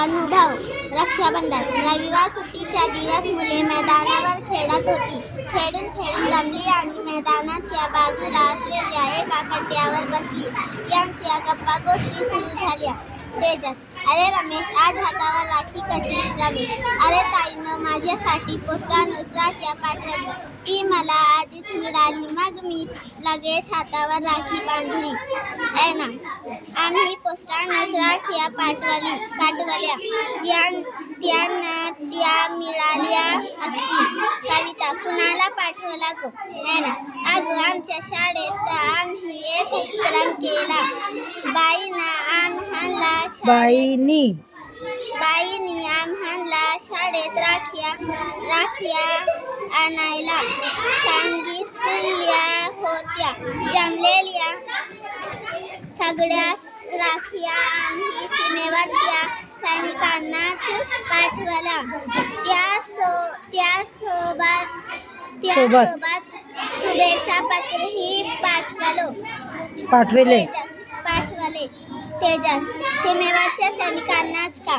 अनुभव. रक्षाबंधन. रविवार सुट्टीचा दिवस. मुले मैदानावर खेळत होती. खेळून खेळून दमली आणि मैदानाच्या बाजूला असलेल्या एका कट्ट्यावर बसली. यांच्या गप्पा गोष्टी सुरू झाल्या. तेजस. अरे रमेश, आज हातावर राखी कशी? रमेश. अरे ताईनं माझ्यासाठी पोस्टानं राख्या पाठवल्या. ती मला आधीच मिळाली, मग मी लगेच हातावर राखी बांधली. ऐना. आम्ही पोस्टानं राख्या पाठवल्या. त्यांना त्या मिळाल्या असतील. कविता. कुणाला पाठवला गो? ऐना. अगं, आमच्या शाळेत आम्ही एक उपक्रम केला. बाईंनी आम्हाला शाळेत राख्या आणायला सांगितल्या होत्या. जमलेल्या सगळ्या राख्या आम्ही सीमेवरच्या सैनिकांनाच पाठवल्या. त्यासोबत शुभेच्छा पत्रही पाठवले. तेजस. सीमेवरच्या सैनिकांनाच का?